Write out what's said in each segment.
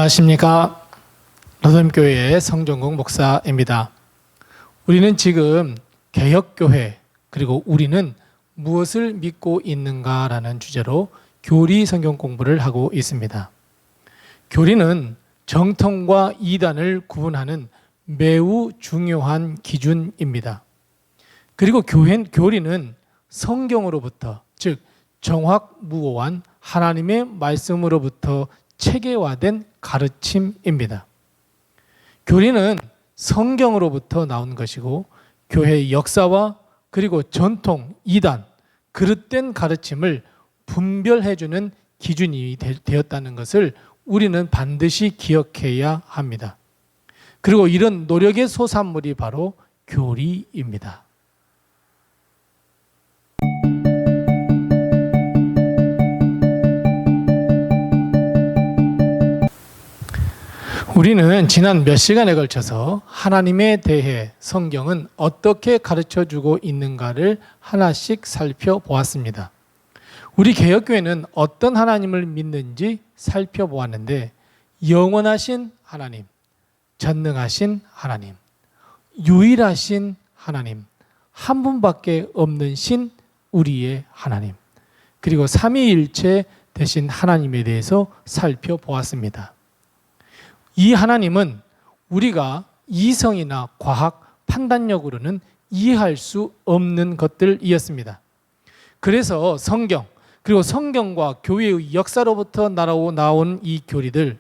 안녕하십니까. 로뎀교회의 성정국 목사입니다. 우리는 지금 개혁교회 그리고 우리는 무엇을 믿고 있는가라는 주제로 교리 성경 공부를 하고 있습니다. 교리는 정통과 이단을 구분하는 매우 중요한 기준입니다. 그리고 교리는 성경으로부터, 즉 정확무오한 하나님의 말씀으로부터 체계화된 가르침입니다. 교리는 성경으로부터 나온 것이고 교회의 역사와 그리고 전통, 이단, 그릇된 가르침을 분별해주는 기준이 되었다는 것을 우리는 반드시 기억해야 합니다. 그리고 이런 노력의 소산물이 바로 교리입니다. 우리는 지난 몇 시간에 걸쳐서 하나님에 대해 성경은 어떻게 가르쳐주고 있는가를 하나씩 살펴보았습니다. 우리 개혁교회는 어떤 하나님을 믿는지 살펴보았는데 영원하신 하나님, 전능하신 하나님, 유일하신 하나님, 한 분밖에 없는 신 우리의 하나님, 그리고 삼위일체 되신 하나님에 대해서 살펴보았습니다. 이 하나님은 우리가 이성이나 과학, 판단력으로는 이해할 수 없는 것들이었습니다. 그래서 성경, 그리고 성경과 교회의 역사로부터 나온 이 교리들은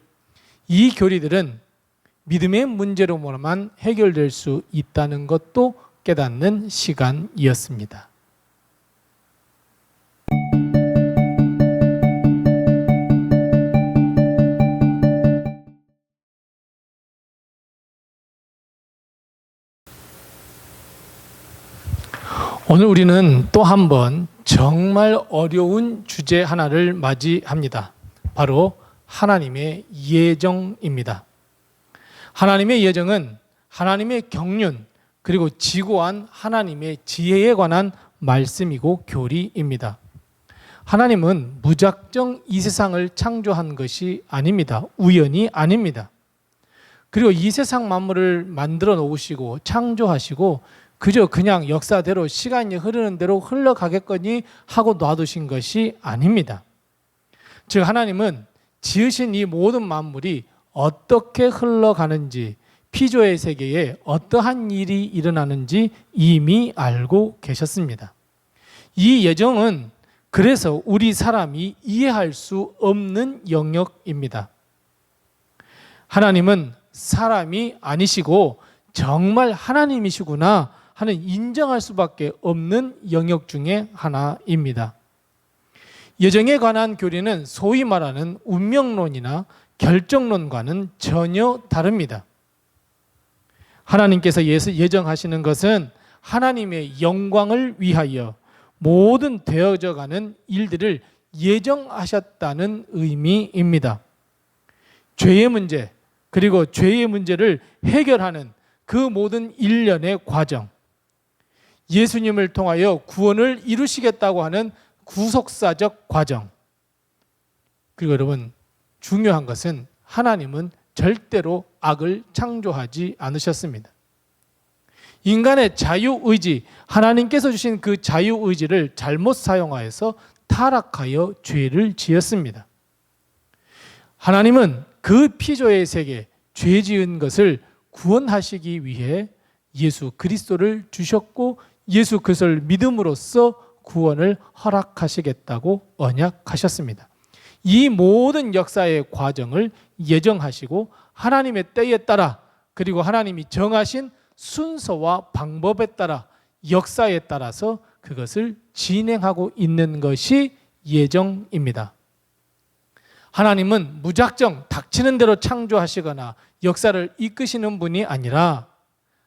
믿음의 문제로만 해결될 수 있다는 것도 깨닫는 시간이었습니다. 오늘 우리는 또 한 번 정말 어려운 주제 하나를 맞이합니다. 바로 하나님의 예정입니다. 하나님의 예정은 하나님의 경륜 그리고 지고한 하나님의 지혜에 관한 말씀이고 교리입니다. 하나님은 무작정 이 세상을 창조한 것이 아닙니다. 우연이 아닙니다. 그리고 이 세상 만물을 만들어 놓으시고 창조하시고 그저 그냥 역사대로 시간이 흐르는 대로 흘러가겠거니 하고 놔두신 것이 아닙니다. 즉 하나님은 지으신 이 모든 만물이 어떻게 흘러가는지, 피조의 세계에 어떠한 일이 일어나는지 이미 알고 계셨습니다. 이 예정은 그래서 우리 사람이 이해할 수 없는 영역입니다. 하나님은 사람이 아니시고 정말 하나님이시구나 하는 인정할 수밖에 없는 영역 중에 하나입니다. 예정에 관한 교리는 소위 말하는 운명론이나 결정론과는 전혀 다릅니다. 하나님께서 예정하시는 것은 하나님의 영광을 위하여 모든 되어져가는 일들을 예정하셨다는 의미입니다. 죄의 문제, 그리고 죄의 문제를 해결하는 그 모든 일련의 과정, 예수님을 통하여 구원을 이루시겠다고 하는 구속사적 과정, 그리고 여러분 중요한 것은 하나님은 절대로 악을 창조하지 않으셨습니다. 인간의 자유의지, 하나님께서 주신 그 자유의지를 잘못 사용하여서 타락하여 죄를 지었습니다. 하나님은 그 피조의 세계, 죄 지은 것을 구원하시기 위해 예수 그리스도를 주셨고 예수 그리스도를 믿음으로써 구원을 허락하시겠다고 언약하셨습니다. 이 모든 역사의 과정을 예정하시고 하나님의 때에 따라 그리고 하나님이 정하신 순서와 방법에 따라 역사에 따라서 그것을 진행하고 있는 것이 예정입니다. 하나님은 무작정 닥치는 대로 창조하시거나 역사를 이끄시는 분이 아니라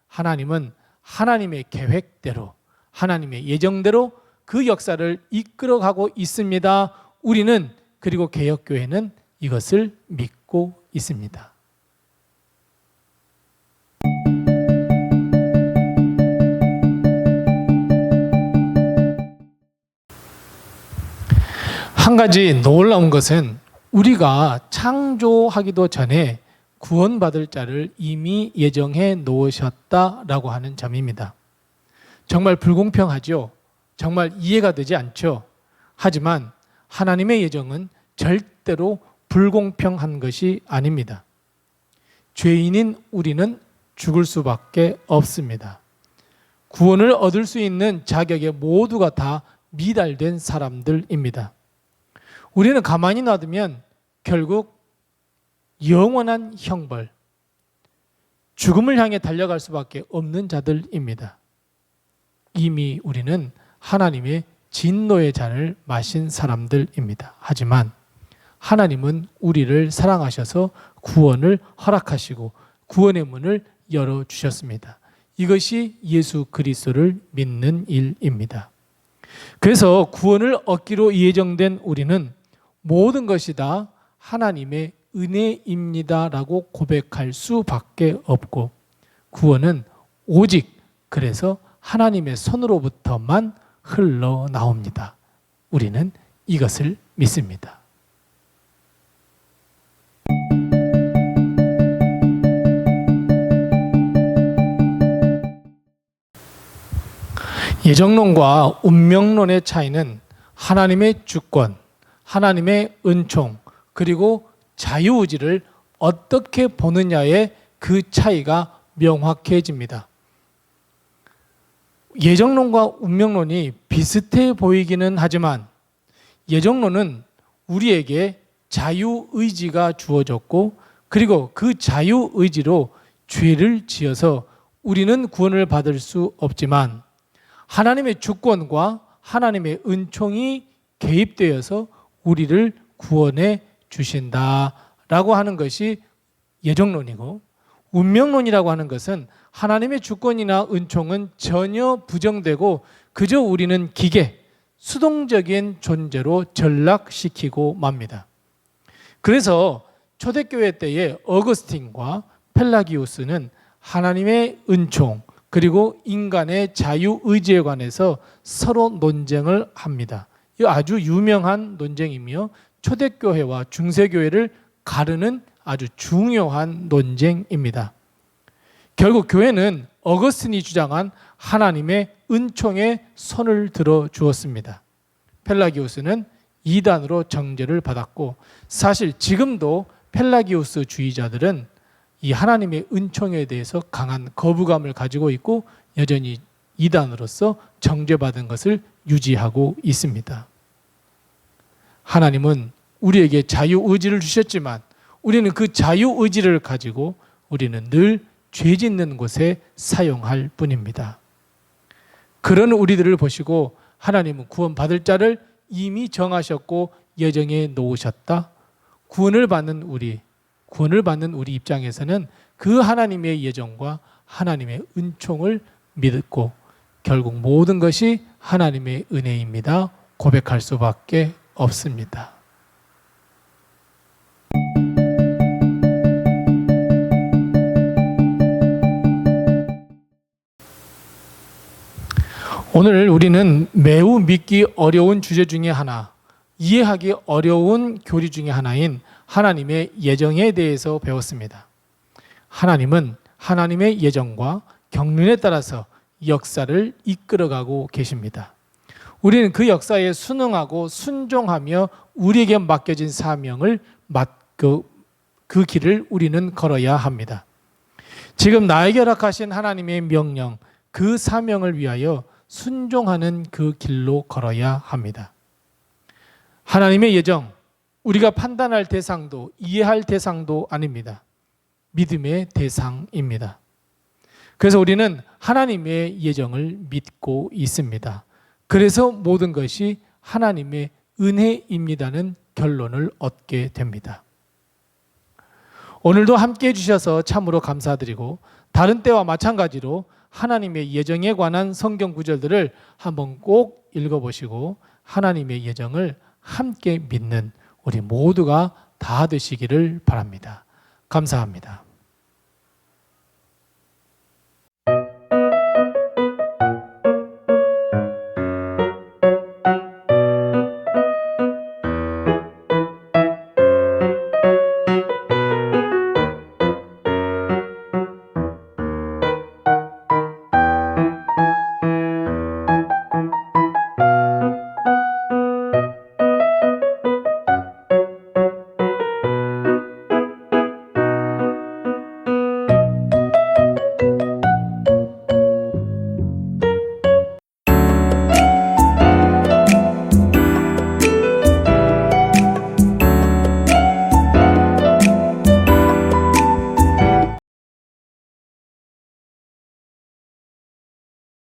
하나님은 하나님의 계획대로 하나님의 예정대로 그 역사를 이끌어가고 있습니다. 우리는 그리고 개혁교회는 이것을 믿고 있습니다. 한 가지 놀라운 것은 우리가 창조하기도 전에 구원받을 자를 이미 예정해 놓으셨다라고 하는 점입니다. 정말 불공평하죠. 정말 이해가 되지 않죠. 하지만 하나님의 예정은 절대로 불공평한 것이 아닙니다. 죄인인 우리는 죽을 수밖에 없습니다. 구원을 얻을 수 있는 자격에 모두가 다 미달된 사람들입니다. 우리는 가만히 놔두면 결국 영원한 형벌, 죽음을 향해 달려갈 수밖에 없는 자들입니다. 이미 우리는 하나님의 진노의 잔을 마신 사람들입니다. 하지만 하나님은 우리를 사랑하셔서 구원을 허락하시고 구원의 문을 열어주셨습니다. 이것이 예수 그리스도를 믿는 일입니다. 그래서 구원을 얻기로 예정된 우리는 모든 것이 다 하나님의 은혜입니다라고 고백할 수밖에 없고, 구원은 오직 그래서 하나님의 손으로부터만 흘러나옵니다. 우리는 이것을 믿습니다. 예정론과 운명론의 차이는 하나님의 주권, 하나님의 은총, 그리고 자유의지를 어떻게 보느냐에 그 차이가 명확해집니다. 예정론과 운명론이 비슷해 보이기는 하지만 예정론은 우리에게 자유의지가 주어졌고, 그리고 그 자유의지로 죄를 지어서 우리는 구원을 받을 수 없지만 하나님의 주권과 하나님의 은총이 개입되어서 우리를 구원해 주신다라고 하는 것이 예정론이고, 운명론이라고 하는 것은 하나님의 주권이나 은총은 전혀 부정되고 그저 우리는 기계, 수동적인 존재로 전락시키고 맙니다. 그래서 초대교회 때의 어거스틴과 펠라기우스는 하나님의 은총 그리고 인간의 자유의지에 관해서 서로 논쟁을 합니다. 이 아주 유명한 논쟁이며 초대교회와 중세교회를 가르는 아주 중요한 논쟁입니다. 결국 교회는 어거스틴이 주장한 하나님의 은총에 손을 들어 주었습니다. 펠라기우스는 이단으로 정죄를 받았고, 사실 지금도 펠라기우스 주의자들은 이 하나님의 은총에 대해서 강한 거부감을 가지고 있고 여전히 이단으로서 정죄받은 것을 유지하고 있습니다. 하나님은 우리에게 자유의지를 주셨지만 우리는 그 자유의지를 가지고 우리는 늘 죄 짓는 곳에 사용할 뿐입니다. 그런 우리들을 보시고 하나님은 구원받을 자를 이미 정하셨고 예정해 놓으셨다. 구원을 받는 우리 입장에서는 그 하나님의 예정과 하나님의 은총을 믿고 결국 모든 것이 하나님의 은혜입니다. 고백할 수밖에 없습니다. 오늘 우리는 매우 믿기 어려운 주제 중에 하나, 이해하기 어려운 교리 중에 하나인 하나님의 예정에 대해서 배웠습니다. 하나님은 하나님의 예정과 경륜에 따라서 역사를 이끌어가고 계십니다. 우리는 그 역사에 순응하고 순종하며 우리에게 맡겨진 사명을 그 길을 우리는 걸어야 합니다. 지금 나에게 허락하신 하나님의 명령, 그 사명을 위하여 순종하는 그 길로 걸어야 합니다. 하나님의 예정, 우리가 판단할 대상도 이해할 대상도 아닙니다. 믿음의 대상입니다. 그래서 우리는 하나님의 예정을 믿고 있습니다. 그래서 모든 것이 하나님의 은혜입니다는 결론을 얻게 됩니다. 오늘도 함께해 주셔서 참으로 감사드리고, 다른 때와 마찬가지로 하나님의 예정에 관한 성경 구절들을 한번 꼭 읽어보시고 하나님의 예정을 함께 믿는 우리 모두가 다 되시기를 바랍니다. 감사합니다.